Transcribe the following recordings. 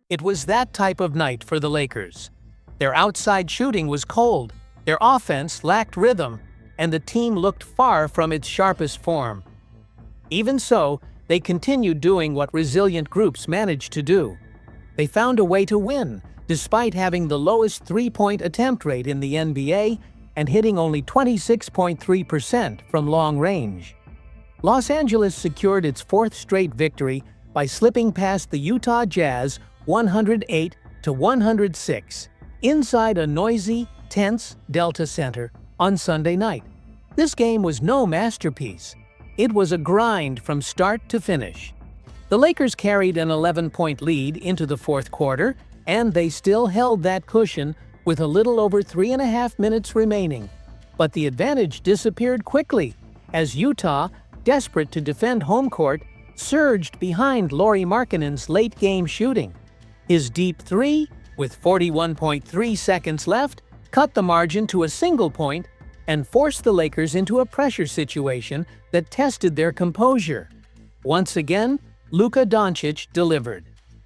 It was that type of night for the Lakers. Their outside shooting was cold, their offense lacked rhythm, and the team looked far from its sharpest form. Even so, they continued doing what resilient groups manage to do. They found a way to win, despite having the lowest three-point attempt rate in the NBA and hitting only 26.3% from long range. Los Angeles secured its fourth straight victory by slipping past the Utah Jazz 108-106 inside a noisy, tense Delta Center on Sunday night. This game was no masterpiece. It was a grind from start to finish. The Lakers carried an 11-point lead into the fourth quarter, and they still held that cushion with a little over 3.5 minutes remaining. But the advantage disappeared quickly as Utah, desperate to defend home court, surged behind Lauri Markkanen's late-game shooting. His deep three, with 41.3 seconds left, cut the margin to a single point and forced the Lakers into a pressure situation that tested their composure. Once again, Luka Doncic delivered.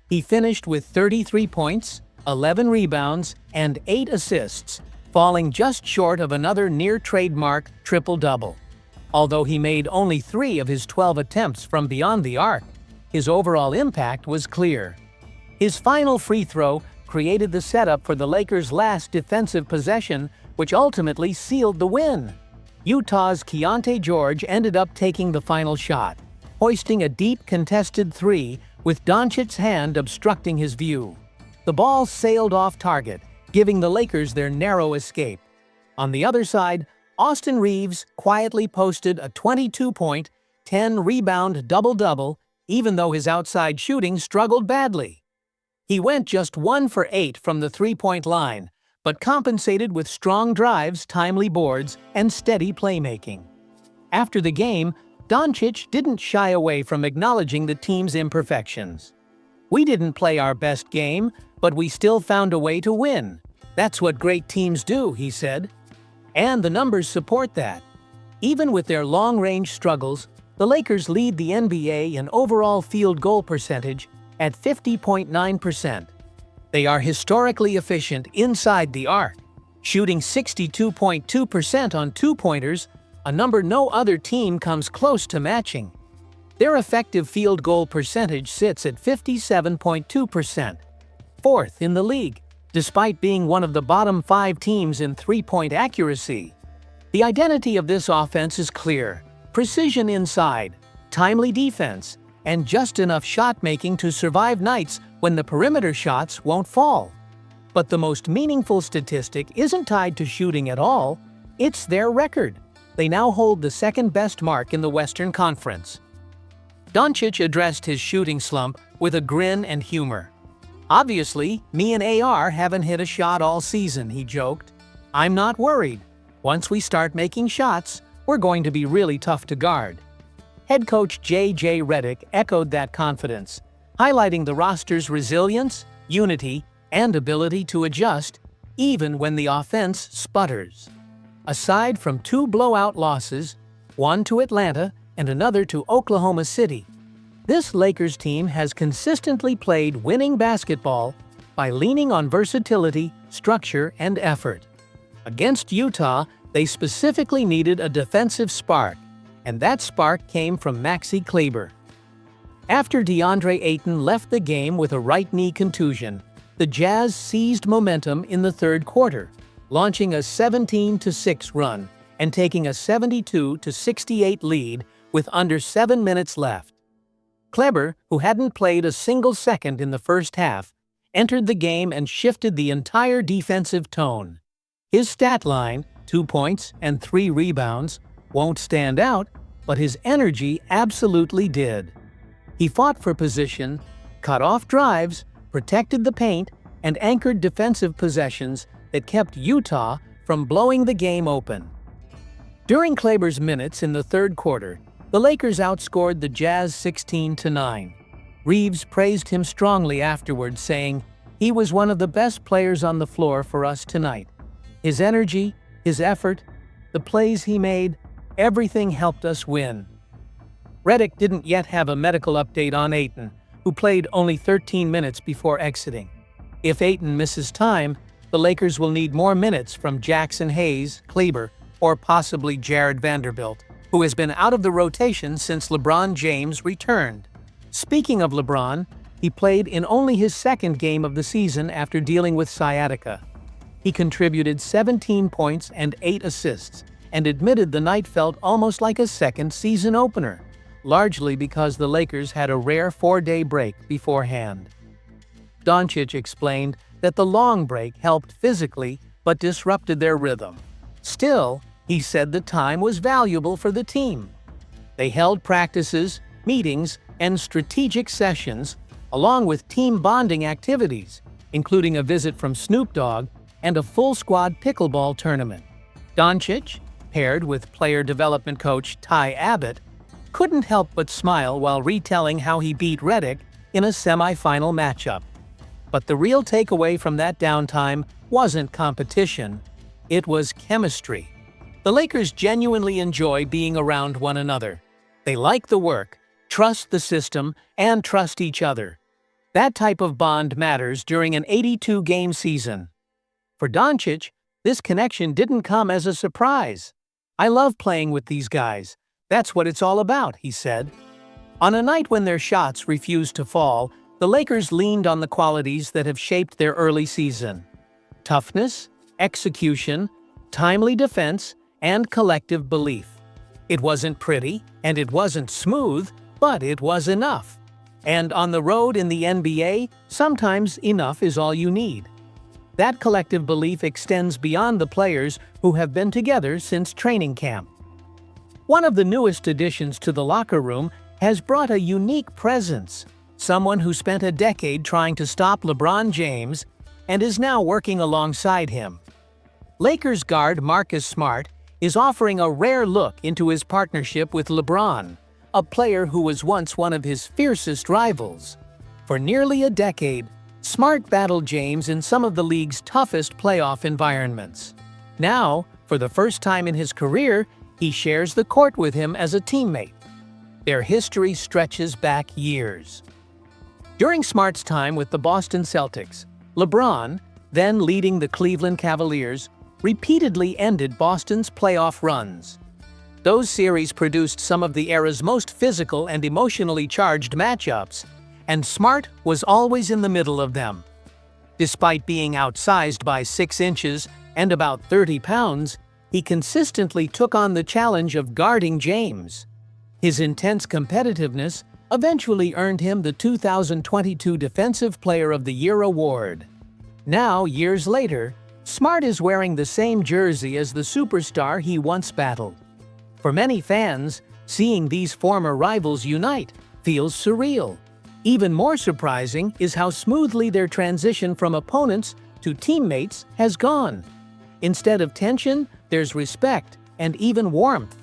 He finished with 33 points, 11 rebounds, and 8 assists, falling just short of another near-trademark triple-double. Although he made only 3 of his 12 attempts from beyond the arc, his overall impact was clear. His final free throw created the setup for the Lakers' last defensive possession, which ultimately sealed the win. Utah's Keontae George ended up taking the final shot, hoisting a deep contested three with Doncic's hand obstructing his view. The ball sailed off target, giving the Lakers their narrow escape. On the other side, Austin Reaves quietly posted a 22-point, 10-rebound double-double, even though his outside shooting struggled badly. He went just 1 for 8 from the three-point line, but compensated with strong drives, timely boards, and steady playmaking. After the game, Doncic didn't shy away from acknowledging the team's imperfections. "We didn't play our best game, but we still found a way to win. That's what great teams do," he said. And the numbers support that. Even with their long-range struggles, the Lakers lead the NBA in overall field goal percentage at 50.9%. They are historically efficient inside the arc, shooting 62.2% on two-pointers, a number no other team comes close to matching. Their effective field goal percentage sits at 57.2%, fourth in the league, despite being one of the bottom 5 teams in three-point accuracy. The identity of this offense is clear: precision inside, timely defense, and just enough shot-making to survive nights when the perimeter shots won't fall. But the most meaningful statistic isn't tied to shooting at all, it's their record. They now hold the second-best mark in the Western Conference. Doncic addressed his shooting slump with a grin and humor. "Obviously, me and AR haven't hit a shot all season," he joked. "I'm not worried. Once we start making shots, we're going to be really tough to guard." Head coach J.J. Redick echoed that confidence, highlighting the roster's resilience, unity, and ability to adjust, even when the offense sputters. Aside from 2 blowout losses, one to Atlanta and another to Oklahoma City, this Lakers team has consistently played winning basketball by leaning on versatility, structure, and effort. Against Utah, they specifically needed a defensive spark, and that spark came from Maxi Kleber. After DeAndre Ayton left the game with a right knee contusion, the Jazz seized momentum in the third quarter, launching a 17-6 run and taking a 72-68 lead with under 7 minutes left. Kleber, who hadn't played a single second in the first half, entered the game and shifted the entire defensive tone. His stat line, 2 points and 3 rebounds, won't stand out, but his energy absolutely did. He fought for position, cut off drives, protected the paint, and anchored defensive possessions that kept Utah from blowing the game open. During Kleber's minutes in the third quarter, the Lakers outscored the Jazz 16-9. Reaves praised him strongly afterwards, saying, "He was one of the best players on the floor for us tonight. His energy, his effort, the plays he made, everything helped us win." Redick didn't yet have a medical update on Ayton, who played only 13 minutes before exiting. If Ayton misses time, the Lakers will need more minutes from Jackson Hayes, Kleber, or possibly Jared Vanderbilt, who has been out of the rotation since LeBron James returned. Speaking of LeBron, he played in only his second game of the season after dealing with sciatica. He contributed 17 points and 8 assists, and admitted the night felt almost like a second season opener, largely because the Lakers had a rare 4-day break beforehand. Doncic explained that the long break helped physically but disrupted their rhythm. Still, he said the time was valuable for the team. They held practices, meetings, and strategic sessions, along with team bonding activities, including a visit from Snoop Dogg and a full-squad pickleball tournament. Doncic, paired with player development coach Ty Abbott, couldn't help but smile while retelling how he beat Redick in a semifinal matchup. But the real takeaway from that downtime wasn't competition, it was chemistry. The Lakers genuinely enjoy being around one another. They like the work, trust the system, and trust each other. That type of bond matters during an 82-game season. For Doncic, this connection didn't come as a surprise. "I love playing with these guys. That's what it's all about," he said. On a night when their shots refused to fall, the Lakers leaned on the qualities that have shaped their early season: toughness, execution, timely defense, and collective belief. It wasn't pretty, and it wasn't smooth, but it was enough. And on the road in the NBA, sometimes enough is all you need. That collective belief extends beyond the players who have been together since training camp. One of the newest additions to the locker room has brought a unique presence, someone who spent a decade trying to stop LeBron James and is now working alongside him. Lakers guard Marcus Smart is offering a rare look into his partnership with LeBron, a player who was once one of his fiercest rivals. For nearly a decade, Smart battled James in some of the league's toughest playoff environments. Now, for the first time in his career, he shares the court with him as a teammate. Their history stretches back years. During Smart's time with the Boston Celtics, LeBron, then leading the Cleveland Cavaliers, repeatedly ended Boston's playoff runs. Those series produced some of the era's most physical and emotionally charged matchups, and Smart was always in the middle of them. Despite being outsized by 6 inches and about 30 pounds, he consistently took on the challenge of guarding James. His intense competitiveness eventually earned him the 2022 Defensive Player of the Year award. Now, years later, Smart is wearing the same jersey as the superstar he once battled. For many fans, seeing these former rivals unite feels surreal. Even more surprising is how smoothly their transition from opponents to teammates has gone. Instead of tension, there's respect and even warmth.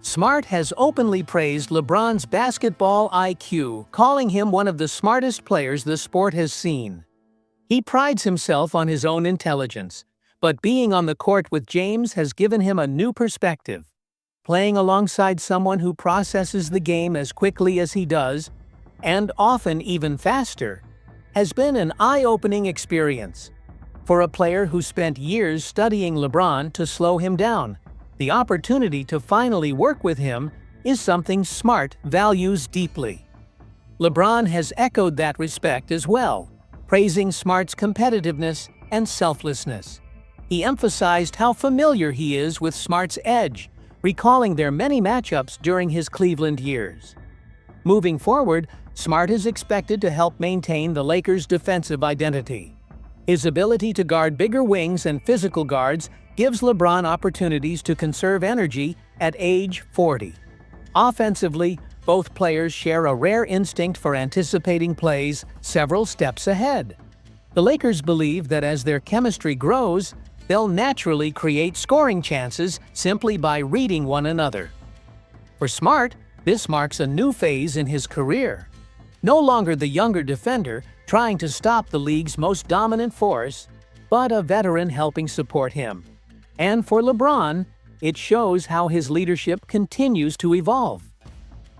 Smart has openly praised LeBron's basketball IQ, calling him one of the smartest players the sport has seen. He prides himself on his own intelligence, but being on the court with James has given him a new perspective. Playing alongside someone who processes the game as quickly as he does, and often even faster, has been an eye-opening experience. For a player who spent years studying LeBron to slow him down, the opportunity to finally work with him is something Smart values deeply. LeBron has echoed that respect as well, praising Smart's competitiveness and selflessness. He emphasized how familiar he is with Smart's edge, recalling their many matchups during his Cleveland years. Moving forward, Smart is expected to help maintain the Lakers' defensive identity. His ability to guard bigger wings and physical guards gives LeBron opportunities to conserve energy at age 40. Offensively, both players share a rare instinct for anticipating plays several steps ahead. The Lakers believe that as their chemistry grows, they'll naturally create scoring chances simply by reading one another. For Smart, this marks a new phase in his career. No longer the younger defender trying to stop the league's most dominant force, but a veteran helping support him. And for LeBron, it shows how his leadership continues to evolve.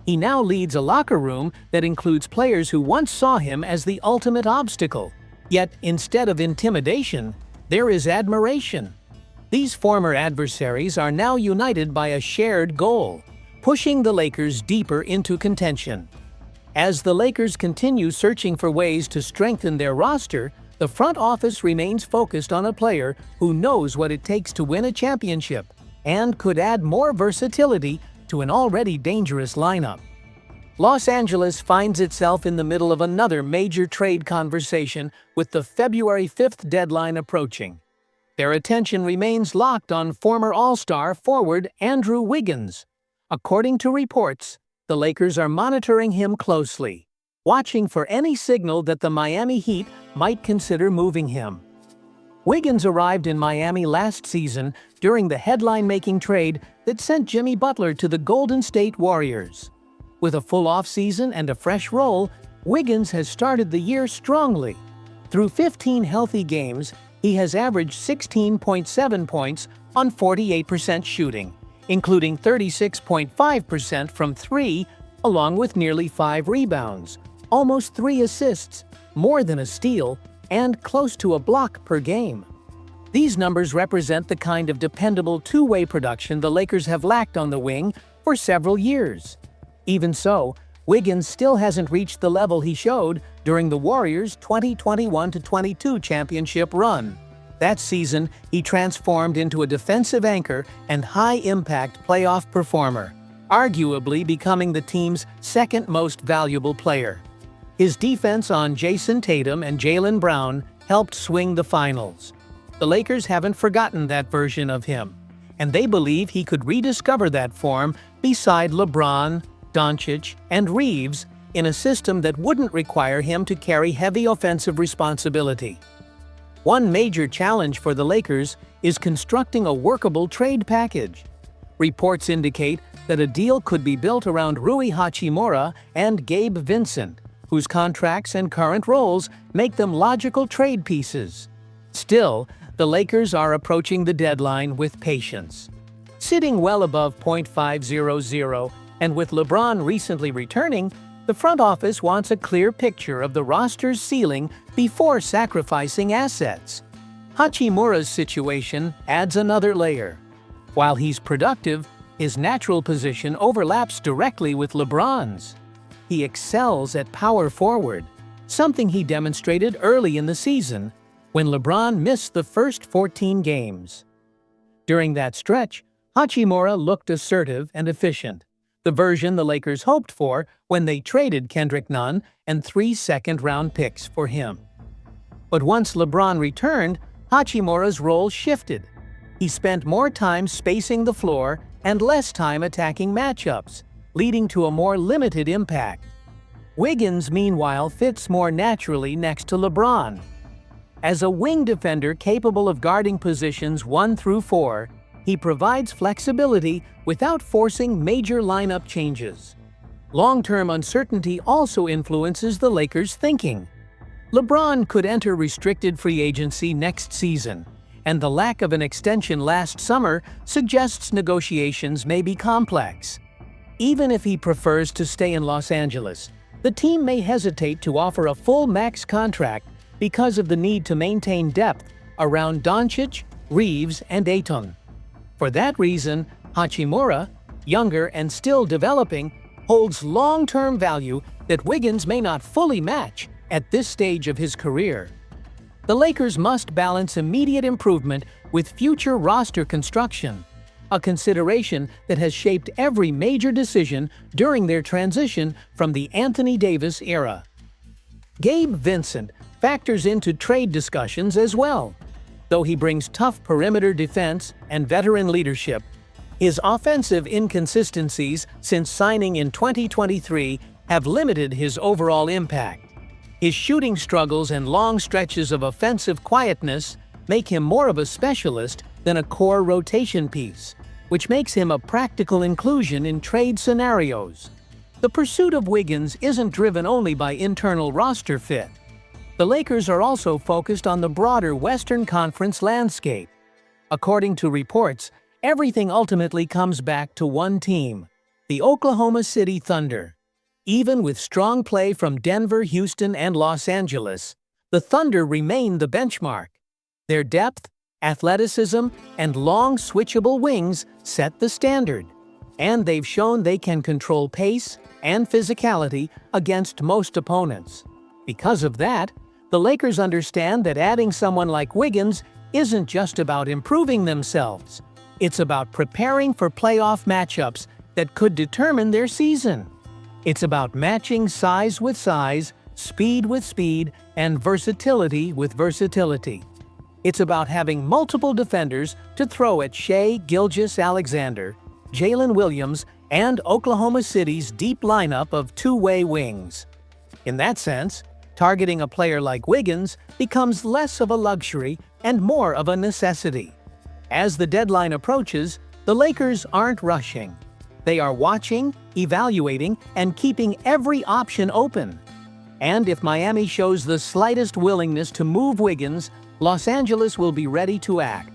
He now leads a locker room that includes players who once saw him as the ultimate obstacle. Yet, instead of intimidation, there is admiration. These former adversaries are now united by a shared goal, pushing the Lakers deeper into contention. As the Lakers continue searching for ways to strengthen their roster, the front office remains focused on a player who knows what it takes to win a championship and could add more versatility to an already dangerous lineup. Los Angeles finds itself in the middle of another major trade conversation with the February 5th deadline approaching. Their attention remains locked on former All-Star forward Andrew Wiggins. According to reports, the Lakers are monitoring him closely, watching for any signal that the Miami Heat might consider moving him. Wiggins arrived in Miami last season during the headline-making trade that sent Jimmy Butler to the Golden State Warriors. With a full offseason and a fresh role, Wiggins has started the year strongly. Through 15 healthy games, he has averaged 16.7 points on 48% shooting, including 36.5% from three, along with nearly 5 rebounds, almost 3 assists, more than a steal, and close to a block per game. These numbers represent the kind of dependable two-way production the Lakers have lacked on the wing for several years. Even so, Wiggins still hasn't reached the level he showed during the Warriors' 2021-22 championship run. That season, he transformed into a defensive anchor and high-impact playoff performer, arguably becoming the team's second most valuable player. His defense on Jason Tatum and Jaylen Brown helped swing the finals. The Lakers haven't forgotten that version of him, and they believe he could rediscover that form beside LeBron, Doncic, and Reeves in a system that wouldn't require him to carry heavy offensive responsibility. One major challenge for the Lakers is constructing a workable trade package. Reports indicate that a deal could be built around Rui Hachimura and Gabe Vincent, whose contracts and current roles make them logical trade pieces. Still, the Lakers are approaching the deadline with patience. Sitting well above .500 and with LeBron recently returning, the front office wants a clear picture of the roster's ceiling before sacrificing assets. Hachimura's situation adds another layer. While he's productive, his natural position overlaps directly with LeBron's. He excels at power forward, something he demonstrated early in the season when LeBron missed the first 14 games. During that stretch, Hachimura looked assertive and efficient, the version the Lakers hoped for when they traded Kendrick Nunn and 3 second-round picks for him. But once LeBron returned, Hachimura's role shifted. He spent more time spacing the floor and less time attacking matchups, leading to a more limited impact. Wiggins, meanwhile, fits more naturally next to LeBron. As a wing defender capable of guarding positions 1 through 4, he provides flexibility without forcing major lineup changes. Long-term uncertainty also influences the Lakers' thinking. LeBron could enter restricted free agency next season, and the lack of an extension last summer suggests negotiations may be complex. Even if he prefers to stay in Los Angeles, the team may hesitate to offer a full max contract because of the need to maintain depth around Doncic, Reeves, and Ayton. For that reason, Hachimura, younger and still developing, holds long-term value that Wiggins may not fully match at this stage of his career. The Lakers must balance immediate improvement with future roster construction, a consideration that has shaped every major decision during their transition from the Anthony Davis era. Gabe Vincent factors into trade discussions as well. Though he brings tough perimeter defense and veteran leadership, his offensive inconsistencies since signing in 2023 have limited his overall impact. His shooting struggles and long stretches of offensive quietness make him more of a specialist than a core rotation piece, which makes him a practical inclusion in trade scenarios. The pursuit of Wiggins isn't driven only by internal roster fit. The Lakers are also focused on the broader Western Conference landscape. According to reports, everything ultimately comes back to one team, the Oklahoma City Thunder. Even with strong play from Denver, Houston, and Los Angeles, the Thunder remain the benchmark. Their depth, athleticism, and long switchable wings set the standard. And they've shown they can control pace and physicality against most opponents. Because of that, the Lakers understand that adding someone like Wiggins isn't just about improving themselves. It's about preparing for playoff matchups that could determine their season. It's about matching size with size, speed with speed, and versatility with versatility. It's about having multiple defenders to throw at Shai Gilgeous-Alexander, Jalen Williams, and Oklahoma City's deep lineup of two-way wings. In that sense, targeting a player like Wiggins becomes less of a luxury and more of a necessity. As the deadline approaches, the Lakers aren't rushing. They are watching, evaluating, and keeping every option open. And if Miami shows the slightest willingness to move Wiggins, Los Angeles will be ready to act.